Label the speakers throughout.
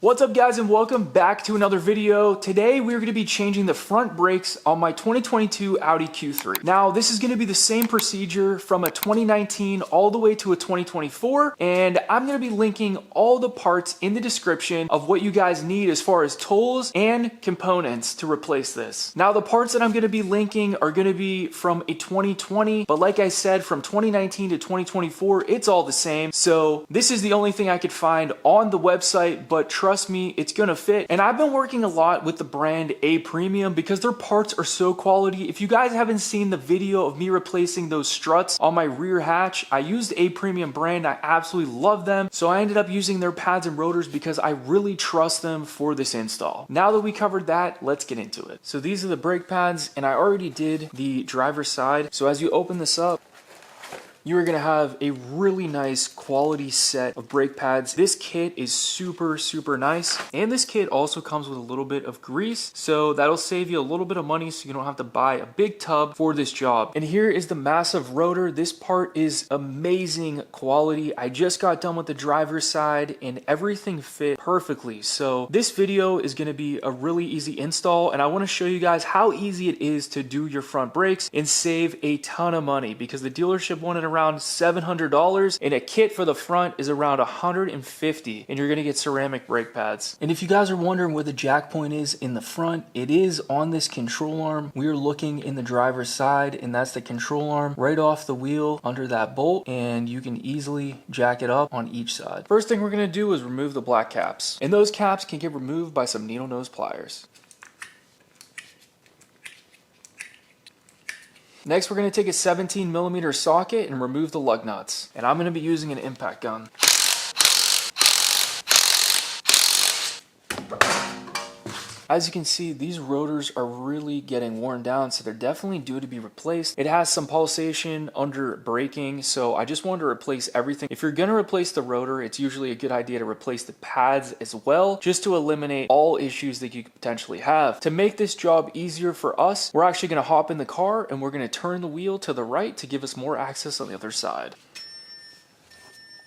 Speaker 1: What's up guys, and welcome back to another video. Today we're going to be changing the front brakes on my 2022 Audi Q3. Now this is going to be the same procedure from a 2019 all the way to a 2024, and I'm going to be linking all the parts in the description of what you guys need as far as tools and components to replace this. Now the parts that I'm going to be linking are going to be from a 2020, but like I said, from 2019 to 2024 it's all the same. So this is the only thing I could find on the website, but trust me, it's gonna fit. And I've been working a lot with the brand A Premium because their parts are so quality. If you guys haven't seen the video of me replacing those struts on my rear hatch, I used A Premium brand. I absolutely love them. So I ended up using their pads and rotors because I really trust them for this install. Now that we covered that, let's get into it. So these are the brake pads, and I already did the driver's side. So as you open this up, you are going to have a really nice quality set of brake pads. This kit is super nice, and this kit also comes with a little bit of grease, so that'll save you a little bit of money so you don't have to buy a big tub for this job. And here is the massive rotor. This part is amazing quality. I just got done with the driver's side and everything fit perfectly. So this video is going to be a really easy install, and I want to show you guys how easy it is to do your front brakes and save a ton of money, because the dealership wanted around $700 and a kit for the front is around $150, and you're gonna get ceramic brake pads. And if you guys are wondering where the jack point is in the front, it is on this control arm. We are looking in the driver's side, and that's the control arm right off the wheel under that bolt, and you can easily jack it up on each side. First thing we're gonna do is remove the black caps, and those caps can get removed by some needle nose pliers. Next, we're going to take a 17mm socket and remove the lug nuts. And I'm going to be using an impact gun. As you can see, these rotors are really getting worn down, so they're definitely due to be replaced. It has some pulsation under braking, so I just wanted to replace everything. If you're gonna replace the rotor, it's usually a good idea to replace the pads as well, just to eliminate all issues that you could potentially have. To make this job easier for us, we're actually gonna hop in the car and we're gonna turn the wheel to the right to give us more access on the other side.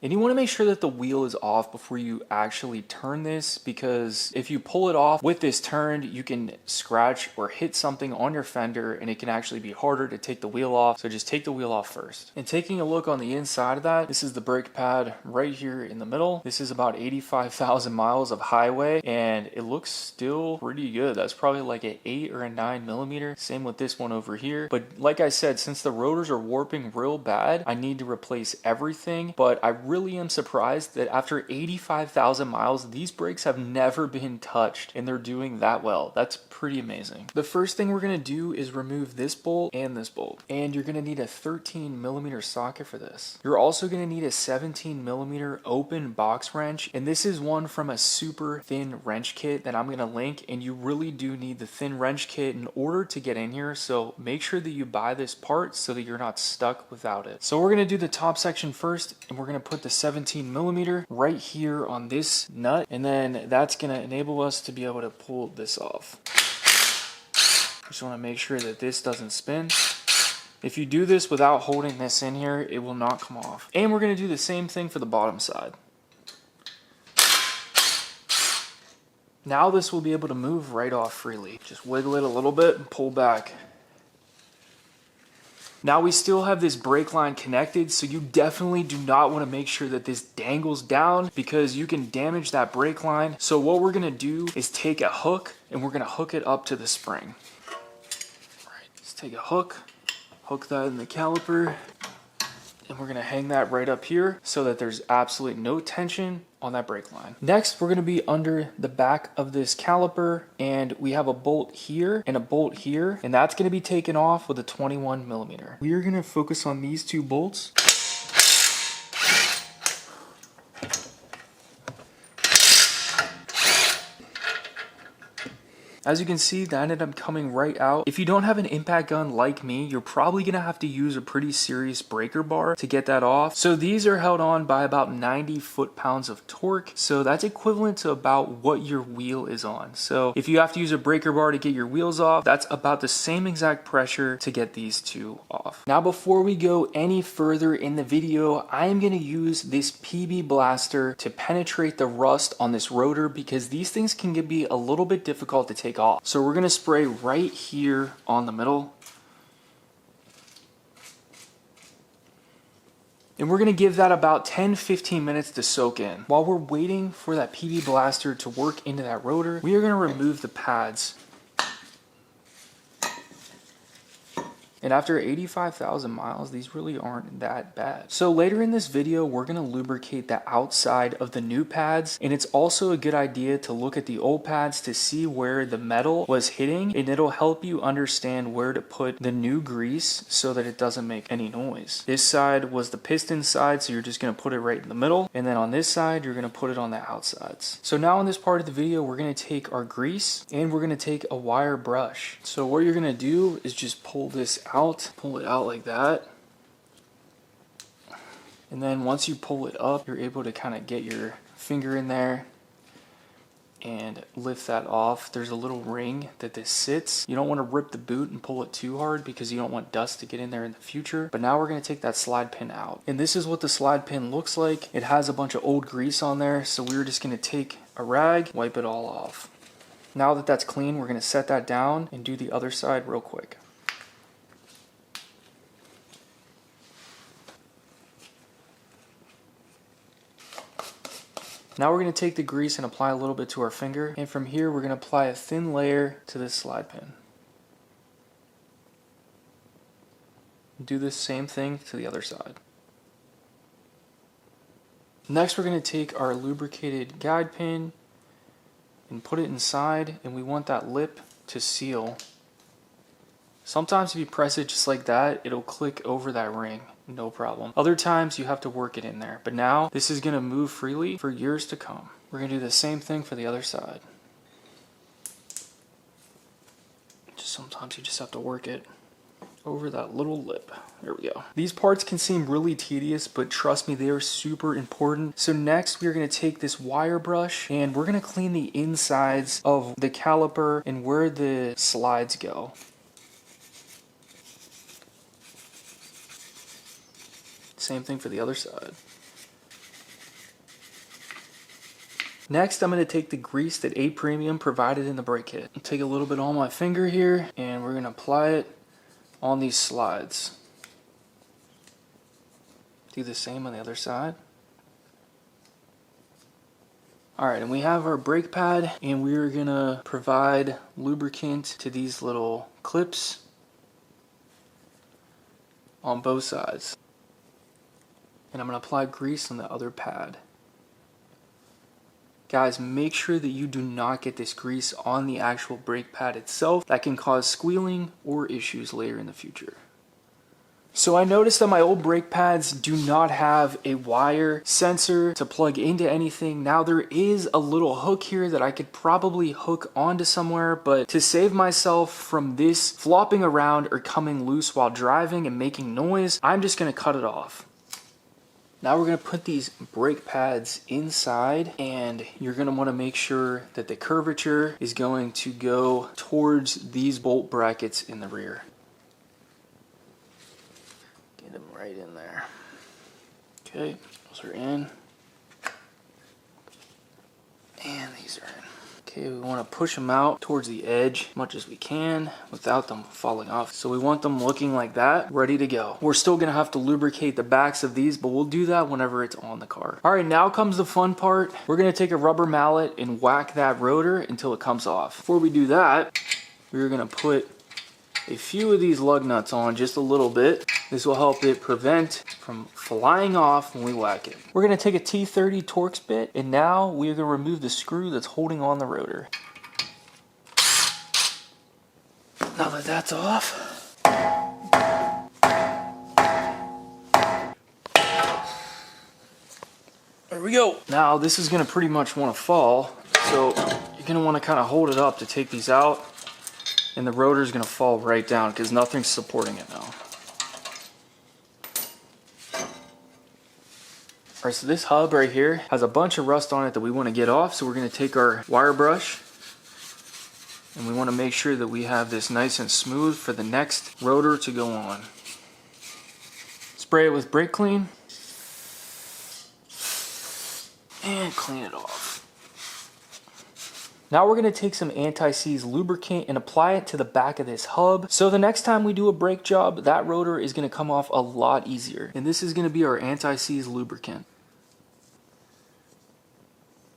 Speaker 1: And you want to make sure that the wheel is off before you actually turn this, because if you pull it off with this turned, you can scratch or hit something on your fender and it can actually be harder to take the wheel off. So just take the wheel off first. And taking a look on the inside of that, this is the brake pad right here in the middle. This is about 85,000 miles of highway, and it looks still pretty good. That's probably like an 8 or a 9mm. Same with this one over here. But like I said, since the rotors are warping real bad, I need to replace everything. But I really am surprised that after 85,000 miles, these brakes have never been touched and they're doing that well. That's pretty amazing. The first thing we're going to do is remove this bolt and this bolt, and you're going to need a 13mm socket for this. You're also going to need a 17mm open box wrench, and this is one from a super thin wrench kit that I'm going to link, and you really do need the thin wrench kit in order to get in here, so make sure that you buy this part so that you're not stuck without it. So we're going to do the top section first, and we're going to put the 17mm right here on this nut, and then that's going to enable us to be able to pull this off. Just want to make sure that this doesn't spin. If you do this without holding this in here, it will not come off. And we're going to do the same thing for the bottom side. Now this will be able to move right off freely. Just wiggle it a little bit and pull back. Now we still have this brake line connected, so you definitely do not want to make sure that this dangles down, because you can damage that brake line. So what we're going to do is take a hook and we're going to hook it up to the spring. All right, let's take a hook that in the caliper, and we're going to hang that right up here so that there's absolutely no tension on that brake line. Next, we're going to be under the back of this caliper, and we have a bolt here and a bolt here, and that's going to be taken off with a 21mm. We are going to focus on these two bolts. As you can see, that ended up coming right out. If you don't have an impact gun like me, you're probably gonna have to use a pretty serious breaker bar to get that off. So these are held on by about 90 foot-pounds of torque. So that's equivalent to about what your wheel is on. So if you have to use a breaker bar to get your wheels off, that's about the same exact pressure to get these two off. Now, before we go any further in the video, I am gonna use this PB Blaster to penetrate the rust on this rotor because these things can be a little bit difficult to take off. So we're gonna spray right here on the middle. And we're gonna give that about 10-15 minutes to soak in. While we're waiting for that PB Blaster to work into that rotor, we are gonna remove the pads. And after 85,000 miles, these really aren't that bad. So later in this video, we're gonna lubricate the outside of the new pads. And it's also a good idea to look at the old pads to see where the metal was hitting. And it'll help you understand where to put the new grease so that it doesn't make any noise. This side was the piston side, so you're just gonna put it right in the middle. And then on this side, you're gonna put it on the outsides. So now in this part of the video, we're gonna take our grease and we're gonna take a wire brush. So what you're gonna do is just pull this out, pull it out like that, and then once you pull it up, you're able to kind of get your finger in there and lift that off. There's a little ring that this sits. You don't want to rip the boot and pull it too hard because you don't want dust to get in there in the future. But now we're going to take that slide pin out, and this is what the slide pin looks like. It has a bunch of old grease on there, so we're just going to take a rag, wipe it all off. Now that that's clean, we're going to set that down and do the other side real quick. Now we're going to take the grease and apply a little bit to our finger, and from here we're going to apply a thin layer to this slide pin. Do the same thing to the other side. Next we're going to take our lubricated guide pin and put it inside, and we want that lip to seal. Sometimes if you press it just like that, it'll click over that ring. No problem. Other times you have to work it in there, but now this is going to move freely for years to come. We're going to do the same thing for the other side. Just sometimes you just have to work it over that little lip. There we go. These parts can seem really tedious, but trust me, they are super important. So next we're going to take this wire brush and we're going to clean the insides of the caliper and where the slides go. Same thing for the other side. Next, I'm going to take the grease that A Premium provided in the brake kit. Take a little bit on my finger here, and we're going to apply it on these slides. Do the same on the other side. Alright, and we have our brake pad, and we're going to provide lubricant to these little clips on both sides. And I'm going to apply grease on the other pad. Guys, make sure that you do not get this grease on the actual brake pad itself. That can cause squealing or issues later in the future. So I noticed that my old brake pads do not have a wire sensor to plug into anything. Now there is a little hook here that I could probably hook onto somewhere, but to save myself from this flopping around or coming loose while driving and making noise, I'm just going to cut it off. Now we're going to put these brake pads inside, and you're going to want to make sure that the curvature is going to go towards these bolt brackets in the rear. Get them right in there. Okay, those are in. And these are in. Okay, we want to push them out towards the edge as much as we can without them falling off. So we want them looking like that, ready to go. We're still going to have to lubricate the backs of these, but we'll do that whenever it's on the car. All right, now comes the fun part. We're going to take a rubber mallet and whack that rotor until it comes off. Before we do that, we're going to put a few of these lug nuts on, just a little bit. This will help it prevent from flying off when we whack it. We're going to take a T30 Torx bit, and now we're going to remove the screw that's holding on the rotor. Now that that's off, there we go. Now this is going to pretty much want to fall. So you're gonna wanna kind of hold it up to take these out, and the rotor is gonna fall right down because nothing's supporting it now. All right, so this hub right here has a bunch of rust on it that we want to get off. So we're going to take our wire brush and we want to make sure that we have this nice and smooth for the next rotor to go on. Spray it with brake clean and clean it off. Now we're going to take some anti-seize lubricant and apply it to the back of this hub. So the next time we do a brake job, that rotor is going to come off a lot easier. And this is going to be our anti-seize lubricant.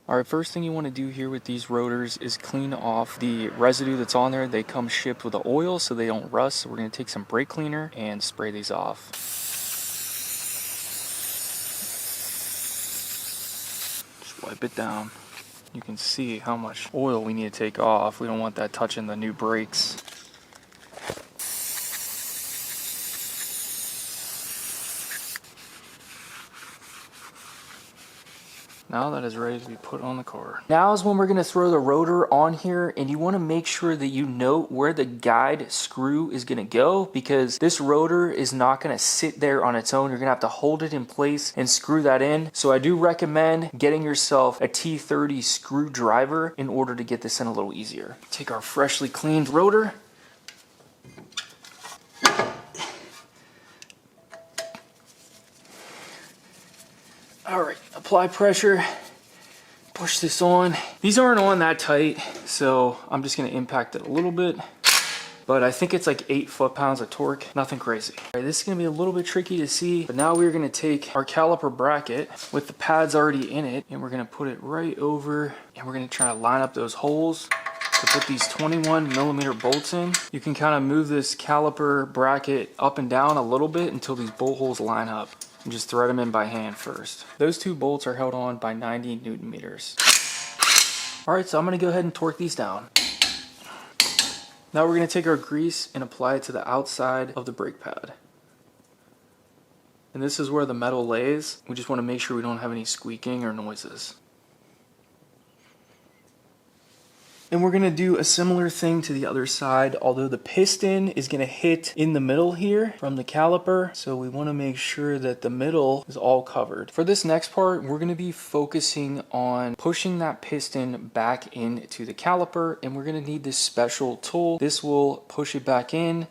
Speaker 1: Alright, first thing you want to do here with these rotors is clean off the residue that's on there. They come shipped with the oil so they don't rust. So we're going to take some brake cleaner and spray these off. Just wipe it down. You can see how much oil we need to take off. We don't want that touching the new brakes. Now that is ready to be put on the car. Now is when we're going to throw the rotor on here, and you want to make sure that you note where the guide screw is going to go, because this rotor is not going to sit there on its own. You're going to have to hold it in place and screw that in. So I do recommend getting yourself a T30 screwdriver in order to get this in a little easier. Take our freshly cleaned rotor. All right, apply pressure, push this on. These aren't on that tight, so I'm just gonna impact it a little bit, but I think it's like 8 foot-pounds of torque, nothing crazy. All right, this is gonna be a little bit tricky to see, but now we're gonna take our caliper bracket with the pads already in it, and we're gonna put it right over, and we're gonna try to line up those holes to put these 21mm bolts in. You can kind of move this caliper bracket up and down a little bit until these bolt holes line up. And just thread them in by hand first. Those two bolts are held on by 90 Newton meters. All right, so I'm gonna go ahead and torque these down. Now we're gonna take our grease and apply it to the outside of the brake pad. And this is where the metal lays. We just wanna make sure we don't have any squeaking or noises. And we're gonna do a similar thing to the other side, although the piston is gonna hit in the middle here from the caliper. So we wanna make sure that the middle is all covered. For this next part, we're gonna be focusing on pushing that piston back into the caliper, and we're gonna need this special tool. This will push it back in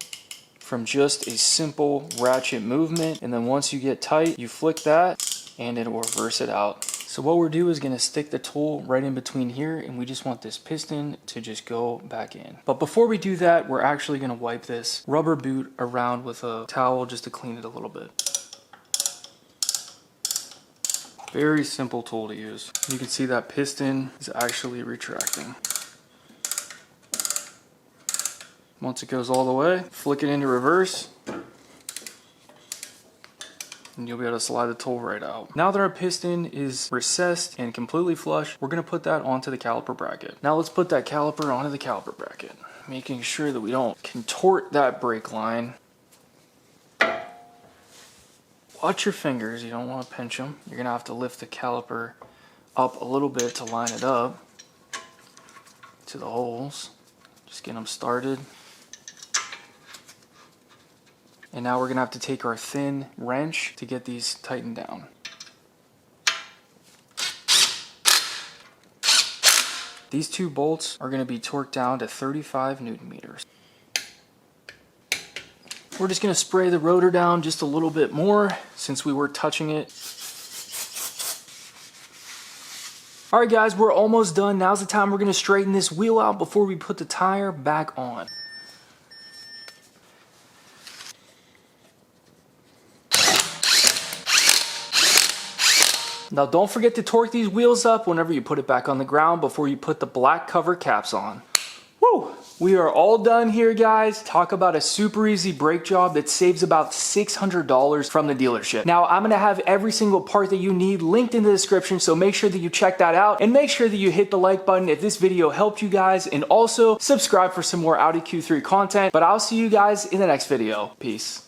Speaker 1: from just a simple ratchet movement. And then once you get tight, you flick that and it'll reverse it out. So what we're doing is going to stick the tool right in between here, and we just want this piston to just go back in. But before we do that, we're actually going to wipe this rubber boot around with a towel just to clean it a little bit. Very simple tool to use. You can see that piston is actually retracting. Once it goes all the way, flick it into reverse, and you'll be able to slide the tool right out. Now that our piston is recessed and completely flush, we're gonna put that onto the caliper bracket. Now let's put that caliper onto the caliper bracket, making sure that we don't contort that brake line. Watch your fingers, you don't wanna pinch them. You're gonna have to lift the caliper up a little bit to line it up to the holes. Just get them started. And now we're gonna have to take our thin wrench to get these tightened down. These two bolts are gonna be torqued down to 35 Newton meters. We're just gonna spray the rotor down just a little bit more since we were touching it. All right guys, we're almost done. Now's the time we're gonna straighten this wheel out before we put the tire back on. Now don't forget to torque these wheels up whenever you put it back on the ground before you put the black cover caps on. Woo! We are all done here, guys. Talk about a super easy brake job that saves about $600 from the dealership. Now I'm gonna have every single part that you need linked in the description, so make sure that you check that out, and make sure that you hit the like button if this video helped you guys, and also subscribe for some more Audi Q3 content. But I'll see you guys in the next video. Peace.